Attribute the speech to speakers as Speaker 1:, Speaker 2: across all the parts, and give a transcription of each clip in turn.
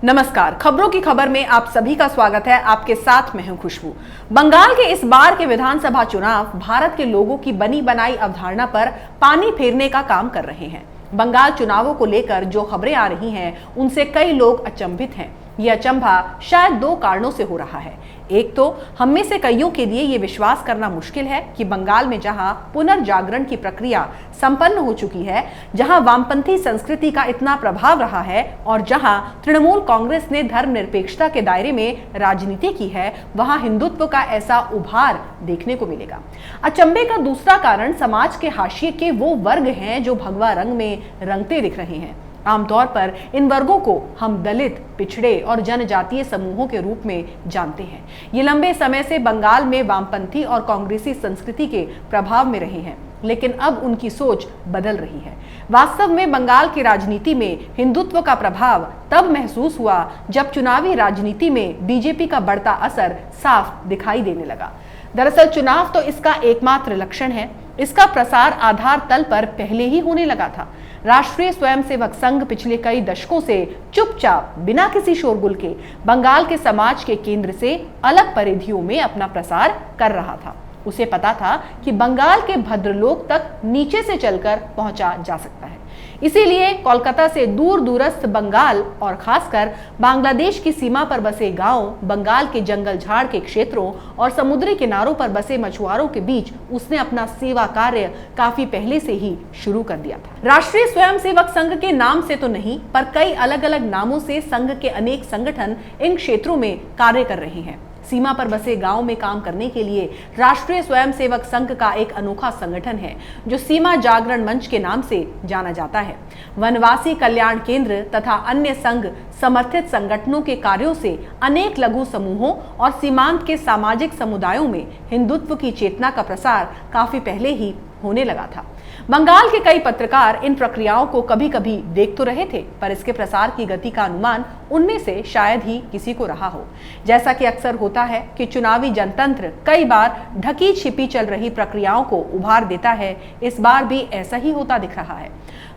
Speaker 1: नमस्कार, खबरों की खबर में आप सभी का स्वागत है। आपके साथ मैं हूं खुशबू। बंगाल के इस बार के विधानसभा चुनाव भारत के लोगों की बनी बनाई अवधारणा पर पानी फेरने का काम कर रहे हैं। बंगाल चुनावों को लेकर जो खबरें आ रही हैं, उनसे कई लोग अचंभित हैं। यह अचंभा शायद दो कारणों से हो रहा है। एक तो हम में से कईयों के लिए ये विश्वास करना मुश्किल है कि बंगाल में जहां पुनर्जागरण की प्रक्रिया संपन्न हो चुकी है, जहां वामपंथी संस्कृति का इतना प्रभाव रहा है और जहां तृणमूल कांग्रेस ने धर्मनिरपेक्षता के दायरे में राजनीति की है, वहां हिंदुत्व का ऐसा उभार देखने को मिलेगा। अचंभे का दूसरा कारण समाज के हाशिए के वो वर्ग हैं जो भगवा रंग में रंगते दिख रहे हैं। आमतौर पर इन वर्गों को हम दलित, पिछड़े और जनजातीय समूहों के रूप में जानते हैं। ये लंबे समय से बंगाल में वामपंथी और कांग्रेसी संस्कृति के प्रभाव में रहे हैं, लेकिन अब उनकी सोच बदल रही है। वास्तव में बंगाल की राजनीति में हिंदुत्व का प्रभाव तब महसूस हुआ जब चुनावी राजनीति में बीजेपी का बढ़ता असर साफ दिखाई देने लगा। दरअसल चुनाव तो इसका एकमात्र लक्षण है। इसका प्रसार आधार तल पर पहले ही होने लगा था। राष्ट्रीय स्वयंसेवक संघ पिछले कई दशकों से चुपचाप बिना किसी शोरगुल के बंगाल के समाज के केंद्र से अलग परिधियों में अपना प्रसार कर रहा था। उसे पता था कि बंगाल के भद्रलोक तक नीचे से चलकर पहुंचा जा सकता है। इसीलिए कोलकाता से दूर दूरस्थ बंगाल और खासकर बांग्लादेश की सीमा पर बसे गांव, बंगाल के जंगल झाड़ के क्षेत्रों और समुद्री किनारों पर बसे मछुआरों के बीच उसने अपना सेवा कार्य काफी पहले से ही शुरू कर दिया था। राष्ट्रीय स्वयंसेवक संघ के नाम से तो नहीं, पर कई अलग अलग नामों से संघ के अनेक संगठन इन क्षेत्रों में कार्य कर रहे हैं। सीमा पर बसे गांव में काम करने के लिए राष्ट्रीय स्वयंसेवक संघ का एक अनोखा संगठन है जो सीमा जागरण मंच के नाम से जाना जाता है। वनवासी कल्याण केंद्र तथा अन्य संघ समर्थित संगठनों के कार्यों से अनेक लघु समूहों और सीमांत के सामाजिक समुदायों में हिंदुत्व की चेतना का प्रसार काफी पहले ही होने लगा था। बंगाल के कई पत्रकार इन प्रक्रियाओं को कभी कभी देख तो रहे थे, पर इसके प्रसार की गति का अनुमान उनमें से शायद ही किसी को रहा हो। जैसा कि अक्सर होता है कि चुनावी जनतंत्र कई बार ढकी छिपी चल रही प्रक्रियाओं को उभार देता है, इस बार भी ऐसा ही होता दिख रहा है।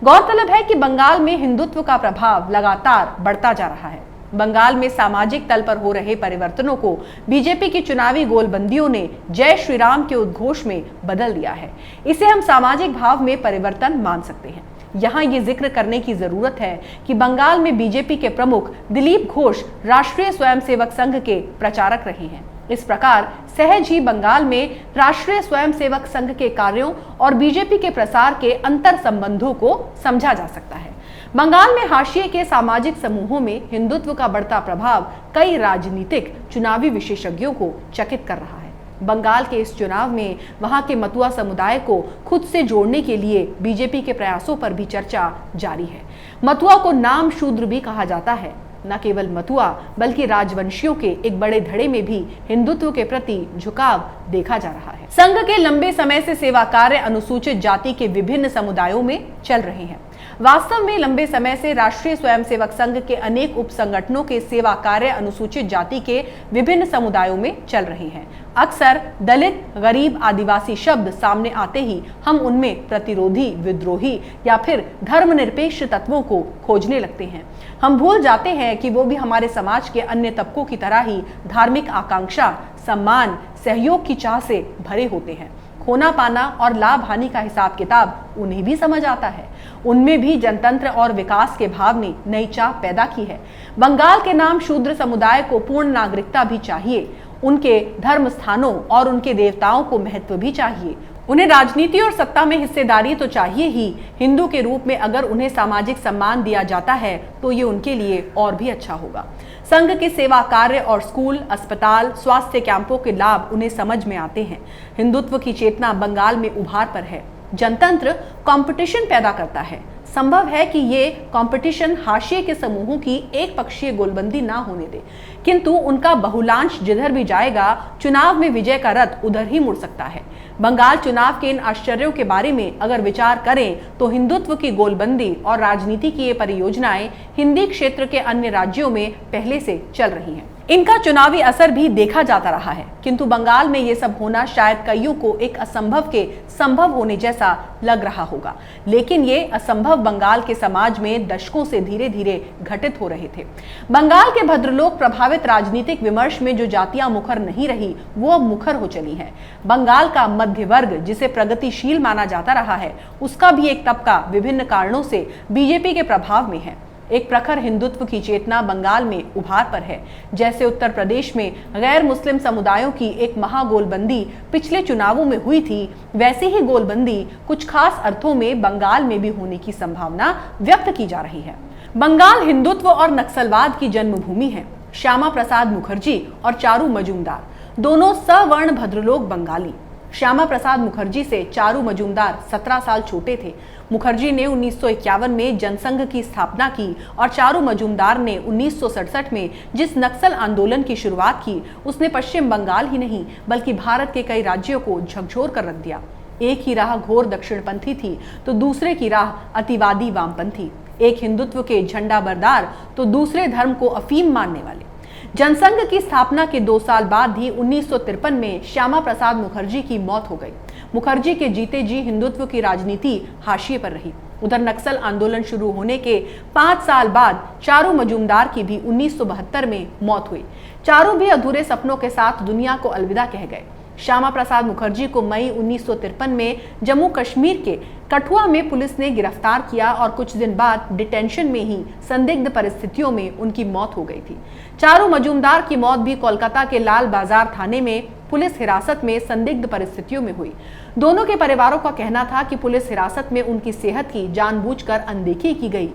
Speaker 1: गौरतलब है कि बंगाल में हिंदुत्व का प्रभाव लगातार बढ़ता जा रहा है। बंगाल में सामाजिक तल पर हो रहे परिवर्तनों को बीजेपी की चुनावी गोलबंदियों ने जय श्री राम के उद्घोष में बदल दिया है। इसे हम सामाजिक भाव में परिवर्तन मान सकते हैं। यहाँ ये जिक्र करने की जरूरत है कि बंगाल में बीजेपी के प्रमुख दिलीप घोष राष्ट्रीय स्वयंसेवक संघ के प्रचारक रहे हैं। इस प्रकार सहज ही बंगाल में राष्ट्रीय स्वयंसेवक संघ के कार्यों और बीजेपी के प्रसार के अंतर संबंधों को समझा जा सकता है। बंगाल में हाशिए के सामाजिक समूहों में हिंदुत्व का बढ़ता प्रभाव कई राजनीतिक चुनावी विशेषज्ञों को चकित कर रहा है। बंगाल के इस चुनाव में वहां के मतुआ समुदाय को खुद से जोड़ने के लिए बीजेपी के प्रयासों पर भी चर्चा जारी है। मतुआ को नाम शूद्र भी कहा जाता है। न केवल मतुआ बल्कि राजवंशियों के एक बड़े धड़े में भी हिंदुत्व के प्रति झुकाव देखा जा रहा है। संघ के लंबे समय से सेवा कार्य अनुसूचित जाति के विभिन्न समुदायों में चल रहे हैं। वास्तव में लंबे समय से राष्ट्रीय स्वयंसेवक संघ के अनेक उप संगठनों के सेवा कार्य अनुसूचित जाति के विभिन्न समुदायों में चल रहे हैं। अक्सर दलित, गरीब, आदिवासी शब्द सामने आते ही हम उनमें प्रतिरोधी, विद्रोही या फिर धर्मनिरपेक्ष तत्वों को खोजने लगते हैं। हम भूल जाते हैं कि वो भी हमारे समाज के अन्य तबकों की तरह ही धार्मिक आकांक्षा, सम्मान, सहयोग की चाह से भरे होते हैं। खोना पाना और लाभ हानि का हिसाब किताब उन्हें भी समझ आता है। उनमें भी जनतंत्र और विकास के भाव ने नई चाह पैदा की है। बंगाल के नाम शूद्र समुदाय को पूर्ण नागरिकता भी चाहिए। उनके धर्म स्थानों और उनके देवताओं को महत्व भी चाहिए। उन्हें राजनीति और सत्ता में हिस्सेदारी तो चाहिए ही। हिंदू के रूप में अगर उन्हें सामाजिक सम्मान दिया जाता है तो ये उनके लिए और भी अच्छा होगा। संघ के सेवा कार्य और स्कूल, अस्पताल, स्वास्थ्य कैंपों के लाभ उन्हें समझ में आते हैं। हिंदुत्व की चेतना बंगाल में उभार पर है। जनतंत्र कंपटीशन पैदा करता है। संभव है कि ये कंपटीशन हाशिए के समूहों की एक पक्षीय गोलबंदी ना होने दे, किंतु उनका बहुलांश जिधर भी जाएगा, चुनाव में विजय का रथ उधर ही मुड़ सकता है। बंगाल चुनाव के इन आश्चर्यों के बारे में अगर विचार करें तो हिंदुत्व की गोलबंदी और राजनीति की ये परियोजनाएं हिंदी क्षेत्र के अन्य राज्यों में पहले से चल रही हैं। इनका चुनावी असर भी देखा जाता रहा है, किंतु बंगाल में ये सब होना शायद कईयों को एक असंभव के संभव होने जैसा लग रहा होगा, लेकिन ये असंभव बंगाल के समाज में दशकों से धीरे धीरे घटित हो रहे थे। बंगाल के भद्रलोक प्रभावित राजनीतिक विमर्श में जो जातियां मुखर नहीं रही वो अब मुखर हो चली हैं। बंगाल का मध्य वर्ग, जिसे प्रगतिशील माना जाता रहा है, उसका भी एक तबका विभिन्न कारणों से बीजेपी के प्रभाव में है। एक प्रखर हिंदुत्व की चेतना बंगाल में उभार पर है। जैसे उत्तर प्रदेश में गैर मुस्लिम समुदायों की एक महागोलबंदी पिछले चुनावों में हुई थी, वैसी ही गोलबंदी कुछ खास अर्थों में बंगाल में भी होने की संभावना व्यक्त की जा रही है। बंगाल हिंदुत्व और नक्सलवाद की जन्मभूमि है। श्यामा प्रसाद मुखर्जी और चारू मजूमदार दोनों सवर्ण भद्रलोक बंगाली। श्यामा प्रसाद मुखर्जी से चारू मजूमदार 17 साल छोटे थे। मुखर्जी ने 1951 में जनसंघ की स्थापना की और चारू मजूमदार ने 1967 में जिस नक्सल आंदोलन की शुरुआत की, उसने पश्चिम बंगाल ही नहीं बल्कि भारत के कई राज्यों को झकझोर कर रख दिया। एक ही राह घोर दक्षिणपंथी थी तो दूसरे की राह अतिवादी वामपंथी। एक हिंदुत्व के झंडा बरदार तो दूसरे धर्म को अफीम मानने वाले। जनसंघ की स्थापना के 2 साल बाद ही 1953 में श्यामा प्रसाद मुखर्जी की मौत हो गई। मुखर्जी के जीते जी हिंदुत्व की राजनीति हाशिए पर रही। उधर नक्सल आंदोलन शुरू होने के 5 साल बाद चारू मजूमदार की भी 1972 में मौत हुई। चारू भी अधूरे सपनों के साथ दुनिया को अलविदा कह गए। श्यामा प्रसाद मुखर्जी को मई 1953 में जम्मू कश्मीर के कठुआ में पुलिस ने गिरफ्तार किया और कुछ दिन बाद डिटेंशन में ही संदिग्ध परिस्थितियों में उनकी मौत हो गई थी। चारू मजूमदार की मौत भी कोलकाता के लाल बाजार थाने में पुलिस हिरासत में संदिग्ध परिस्थितियों में हुई। दोनों के परिवारों का कहना था कि पुलिस हिरासत में उनकी सेहत की जानबूझकर अनदेखी की गई।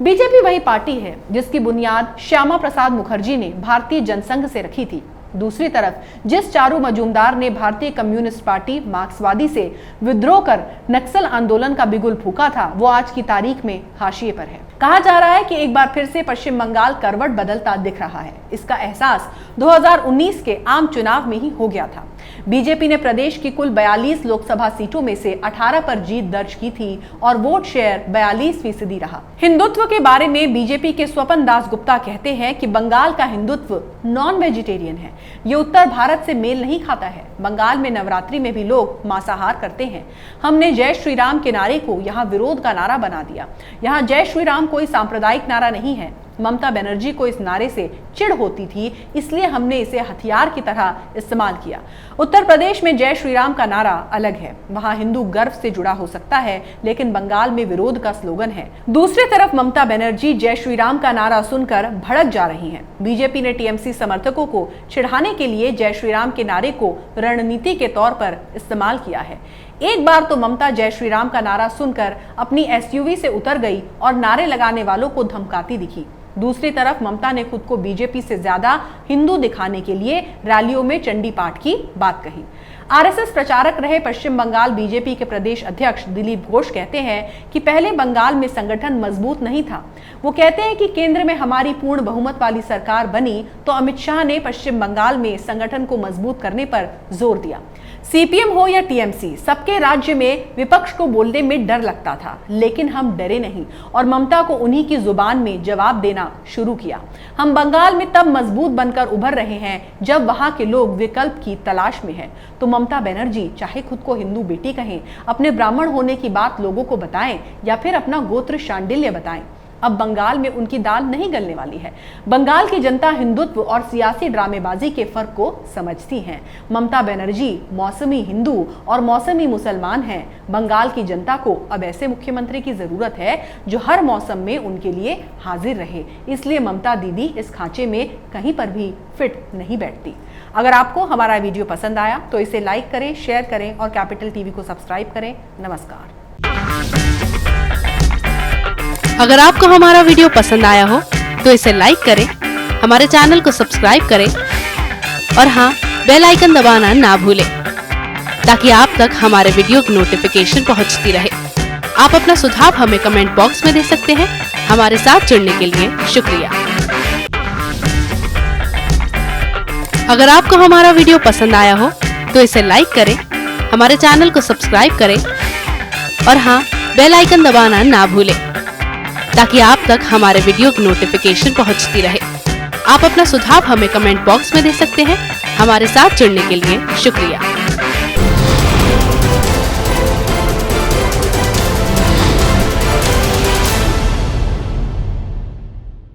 Speaker 1: बीजेपी वही पार्टी है जिसकी बुनियाद श्यामा प्रसाद मुखर्जी ने भारतीय जनसंघ से रखी थी। दूसरी तरफ जिस चारू मजूमदार ने भारतीय कम्युनिस्ट पार्टी मार्क्सवादी से विद्रोह कर नक्सल आंदोलन का बिगुल फूका था, वो आज की तारीख में हाशिए पर है। कहा जा रहा है कि एक बार फिर से पश्चिम बंगाल करवट बदलता दिख रहा है। इसका एहसास 2019 के आम चुनाव में ही हो गया था। बीजेपी ने प्रदेश की कुल 42 लोकसभा सीटों में से 18 पर जीत दर्ज की थी और वोट शेयर 42% रहा। हिंदुत्व के बारे में बीजेपी के स्वपन दास गुप्ता कहते हैं कि बंगाल का हिंदुत्व नॉन वेजिटेरियन है। ये उत्तर भारत से मेल नहीं खाता है। बंगाल में नवरात्रि में भी लोग मांसाहार करते हैं। हमने जय श्री राम के नारे को यहाँ विरोध का नारा बना दिया। यहाँ जय श्री राम कोई सांप्रदायिक नारा नहीं है। ममता बनर्जी को इस नारे से चिढ़ होती थी, इसलिए हमने इसे हथियार की तरह इस्तेमाल किया। उत्तर प्रदेश में जय श्री राम का नारा अलग है। वहां हिंदू गर्व से जुड़ा हो सकता है, लेकिन बंगाल में विरोध का स्लोगन है। दूसरी तरफ ममता बनर्जी जय श्री राम का नारा सुनकर भड़क जा रही हैं। बीजेपी ने टीएमसी समर्थकों को चिढ़ाने के लिए जय श्री राम के नारे को रणनीति के तौर पर इस्तेमाल किया है। एक बार तो ममता जय श्री राम का नारा सुनकर अपनी एसयूवी से उतर गई और नारे लगाने वालों को धमकाती दिखी। दूसरी तरफ ममता ने खुद को बीजेपी से ज्यादा हिंदू दिखाने के लिए रैलियों में चंडी पाठ की बात कही। आरएसएस प्रचारक रहे पश्चिम बंगाल बीजेपी के प्रदेश अध्यक्ष दिलीप घोष कहते हैं कि पहले बंगाल में संगठन मजबूत नहीं था। वो कहते हैं कि केंद्र में हमारी पूर्ण बहुमत वाली सरकार बनी तो अमित शाह ने पश्चिम बंगाल में संगठन को मजबूत करने पर जोर दिया। सीपीएम हो या टीएमसी, सबके राज्य में विपक्ष को बोलने में डर लगता था, लेकिन हम डरे नहीं और ममता को उन्हीं की जुबान में जवाब देना शुरू किया। हम बंगाल में तब मजबूत बनकर उभर रहे हैं जब वहां के लोग विकल्प की तलाश में हैं। तो ममता बनर्जी चाहे खुद को हिंदू बेटी कहें, अपने ब्राह्मण होने की बात लोगों को बताएं या फिर अपना गोत्र शांडिल्य बताएं, अब बंगाल में उनकी दाल नहीं गलने वाली है। बंगाल की जनता हिंदुत्व और सियासी ड्रामेबाजी के फर्क को समझती है। ममता बनर्जी मौसमी हिंदू और मौसमी मुसलमान हैं। बंगाल की जनता को अब ऐसे मुख्यमंत्री की जरूरत है जो हर मौसम में उनके लिए हाजिर रहे। इसलिए ममता दीदी इस खांचे में कहीं पर भी फिट नहीं बैठती। अगर आपको हमारा वीडियो पसंद आया तो इसे लाइक करें, शेयर करें और कैपिटल टीवी को सब्सक्राइब करें। नमस्कार।
Speaker 2: अगर आपको हमारा वीडियो पसंद आया हो तो इसे लाइक करें, हमारे चैनल को सब्सक्राइब करें और हाँ, बेल आइकन दबाना ना भूलें ताकि आप तक हमारे वीडियो की नोटिफिकेशन पहुंचती रहे। आप अपना सुझाव हमें कमेंट बॉक्स में दे सकते हैं। हमारे साथ जुड़ने के लिए शुक्रिया। अगर आपको हमारा वीडियो पसंद आया हो तो इसे लाइक करें, हमारे चैनल को सब्सक्राइब करें और हाँ, बेल आइकन दबाना ना भूलें ताकि आप तक हमारे वीडियो की नोटिफिकेशन पहुंचती रहे। आप अपना सुझाव हमें कमेंट बॉक्स में दे सकते हैं। हमारे साथ जुड़ने के लिए शुक्रिया।